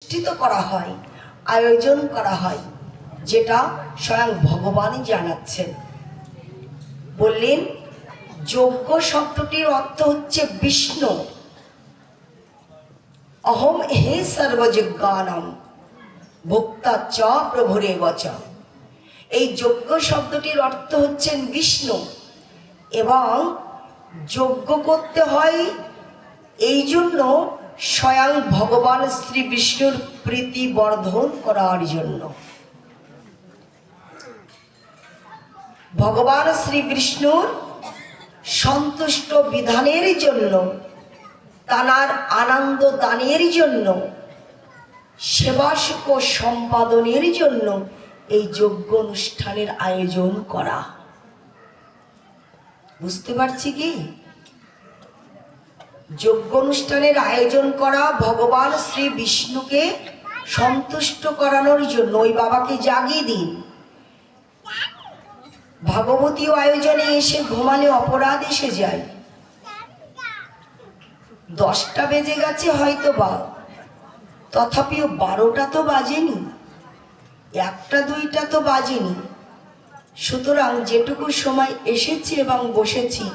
অনুষ্ঠিত করা হয়, আয়োজন করা হয়, যেটা স্বয়ং ভগবানই জানাচ্ছেন। বললেন যজ্ঞ শব্দটির অর্থ হচ্ছে বিষ্ণু। অহম হে সর্বযজ্ঞানাম ভোক্তা চ প্রভুরেব চ। এই যজ্ঞ শব্দটির অর্থ হচ্ছেন বিষ্ণু, এবং যজ্ঞ করতে হয় এই জন্য স্বয়ং ভগবান শ্রী বিষ্ণুর প্রীতি বর্ধন করার জন্য। ভগবান শ্রী বিষ্ণুর সন্তুষ্ট বিধানের জন্য, তার আনন্দ দানের জন্য, সেবাসুখ সম্পাদনের জন্য এই যজ্ঞ অনুষ্ঠানের আয়োজন করা। বুঝতে পারছি কি? যজ্ঞ অনুষ্ঠানের আয়োজন করা ভগবান শ্রী বিষ্ণুকে সন্তুষ্ট করানোর জন্য। ওই বাবাকে জাগিয়ে দিন। ভাগবতী আয়োজনে এসে ঘুমালে অপরাধ এসে যায়। 10টা বেজে গেছে হয়তো বা, তথাপিও 12টা তো বাজেনি, 1টা 2টা তো বাজেনি। সুতরাং যেটুকু সময় এসেছি এবং বসেছি,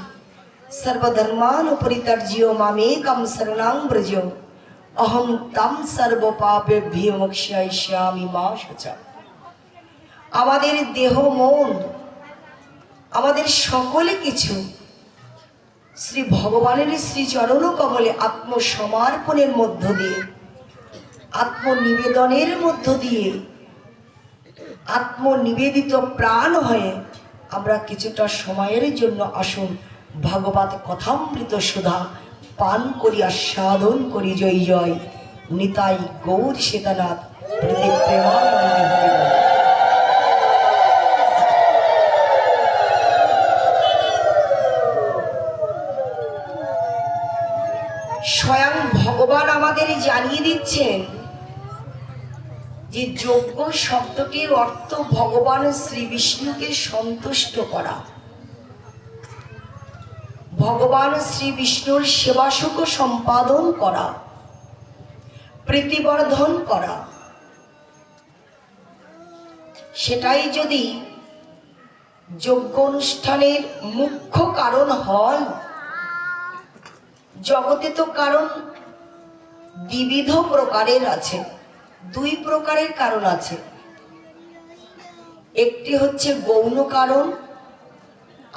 সর্বধর্মান পরিত্যাজ্য মামেকং শরণং ব্রজ অহং তং সর্বপাপেভ্যো মোক্ষয়িষ্যামি মা শুচা। আমাদের দেহ মন, আমাদের সকল কিছু শ্রী ভগবানের শ্রীচরণ কমলে আত্মসমর্পণের মধ্য দিয়ে, আত্মনিবেদনের মধ্য দিয়ে, আত্মনিবেদিত প্রাণ হয়ে আমরা কিছুটা সময়ের জন্য আসুন ভগবত কথামৃত সুধা পান করি, আস্বাদন করি। জয় জয় নিতাই গৌর সীতানাথ প্রদীপ প্রেমানন্দে হরি বল। স্বয়ং ভগবান আমাদের জানিয়ে দিচ্ছেন যে যজ্ঞ শব্দটির অর্থ ভগবান শ্রী বিষ্ণুকে সন্তুষ্ট করা, ভগবান শ্রী বিষ্ণুর সেবাসুখ সম্পাদন করা, প্রীতিবর্ধন করা। সেটাই যদি যজ্ঞ অনুষ্ঠানের মুখ্য কারণ হয়, জগতে তো কারণ বিবিধ প্রকারের আছে। 2 প্রকারের কারণ আছে। একটি হচ্ছে গৌণ কারণ,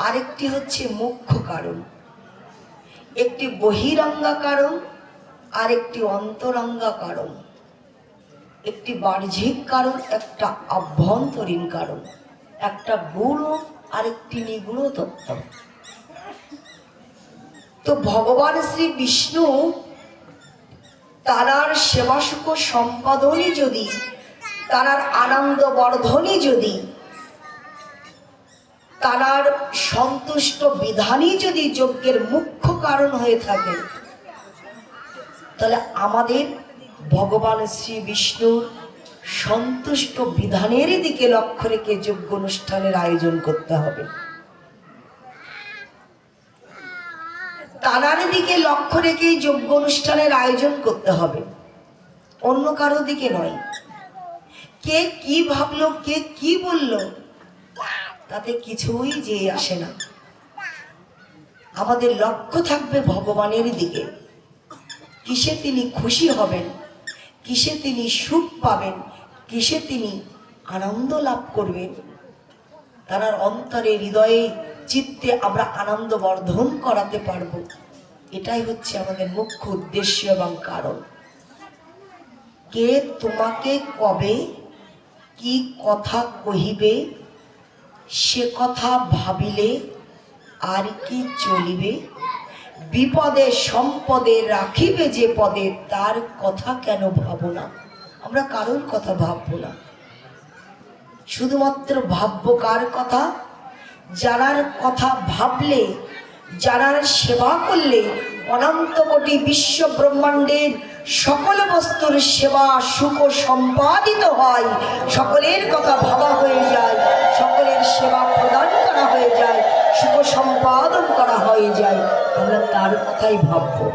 আরেকটি হচ্ছে মুখ্য কারণ। একটি বহিরঙ্গা কারণ, আরেকটি অন্তরঙ্গা কারণ। একটি বাহ্যিক কারণ, একটা আভ্যন্তরীণ কারণ। একটা গূঢ়, আরেকটি নিগূঢ় তত্ত্ব। তো ভগবান শ্রী বিষ্ণু তার সেবাসুখ সম্পাদনই যদি, তার আনন্দ বর্ধনই যদি, তার সন্তুষ্ট বিধানই যদি যজ্ঞের মুখ্য কারণ হয়ে থাকে, তাহলে আমাদের ভগবান শ্রী বিষ্ণুর সন্তুষ্ট বিধানের দিকে লক্ষ্য রেখে যজ্ঞ অনুষ্ঠানের আয়োজন করতে হবে। তার দিকে লক্ষ্য রেখে যজ্ঞ অনুষ্ঠানের আয়োজন করতে হবে, অন্য কারো দিকে নয়। কে কি ভাবলো, কে কি বললো, তাতে কিছুই যে আসে না। আমাদের লক্ষ্য থাকবে ভগবানের দিকে। কিসে তিনি খুশি হবেন, কিসে তিনি সুখ পাবেন, কিসে তিনি আনন্দ লাভ করবেন, তার অন্তরে হৃদয়ে চিত্তে আমরা আনন্দ বর্ধন করাতে পারবো। এটাই হচ্ছে আমাদের মুখ্য উদ্দেশ্য এবং কারণ। কে তোমাকে কবে কি কথা কহিবে, সে কথা ভাবিলে আর কি চলিবে। বিপদে সম্পদে রাখিবে যে পদে, তার কথা কেন ভাবো না। আমরা কারোর কথা ভাববো না, শুধুমাত্র ভাববো কার কথা? যারার কথা ভাবলে, যারার সেবা করলে অনন্ত কোটি বিশ্ব ব্রহ্মাণ্ডের সকল বস্তুর সেবা সুখ সম্পাদিত হয়, সকলের কথা ভাবা হয়ে যায়, সকলের সেবা প্রদান করা হয়ে যায়, সুখ সম্পাদন করা হয়ে যায়। আমরা তার কথাই ভাববো।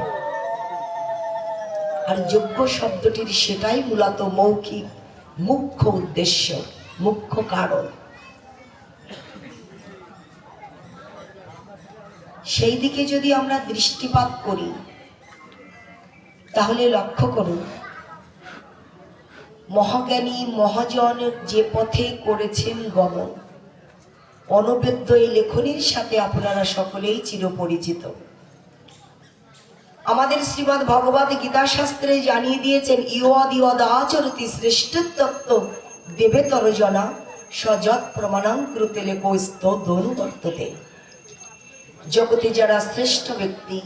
আর যোগ্য শব্দটির সেটাই মূলত মৌখিক মুখ্য উদ্দেশ্য, মুখ্য কারণ। সেই দিকে যদি আমরা দৃষ্টিপাত করি তাহলে লক্ষ্য করুন, মহাজ্ঞানী মহাজন যে পথে করেছেন গমন, অনবেদ্য এই লেখনীর সাথে আপনারা সকলেই চিরপরিচিত। আমাদের শ্রীমদ্ ভগবদ গীতা শাস্ত্রে জানিয়ে দিয়েছেন, ইয়দ ইয়দ আচরতি শ্রেষ্ঠতত্ত্ব দেবেতর জনা সযৎ প্রমাণাং কৃতে লেখস্ত দনুবর্ততে। জগতে যারা শ্রেষ্ঠ ব্যক্তি,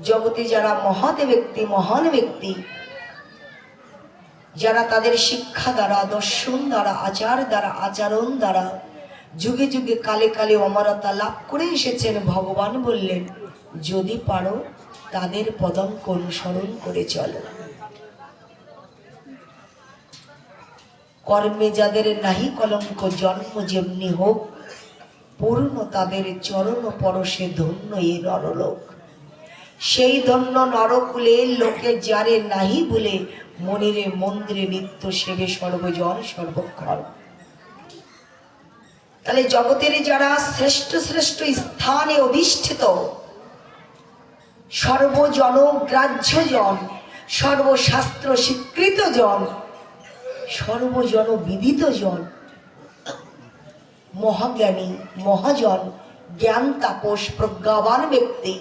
জগতে যারা মহৎ ব্যক্তি, মহান ব্যক্তি, যারা তাদের শিক্ষা দ্বারা, দর্শন দ্বারা, আচার দ্বারা, আচরণ দ্বারা যুগে যুগে কালে কালে অমরতা লাভ করে এসেছেন, ভগবান বললেন যদি পারো তাদের পদঙ্ক অনুসরণ করে চলো। কর্মে যাদের নাহি কলঙ্ক, জন্ম যেমনি হোক, পূর্ণ তাদের চরণ পরশে ধন্য এ নরলোক। সেই ধন্য নরকুলে লোকে যারে নাহি বলে, মনিরে মন্দিরে নিত্য সেবে সর্বজন সর্বক্ষণ। তাহলে জগতের যারা শ্রেষ্ঠ শ্রেষ্ঠ স্থানে অধিষ্ঠিত, সর্বজন গ্রাহ্য জন, সর্বশাস্ত্র স্বীকৃত জন, সর্বজন বিদিত জন, মহাজ্ঞানী মহাজন, জ্ঞান তাপস প্রজ্ঞাবান ব্যক্তি,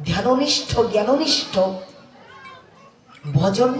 ধ্যাননিষ্ঠ জ্ঞাননিষ্ঠ ভজন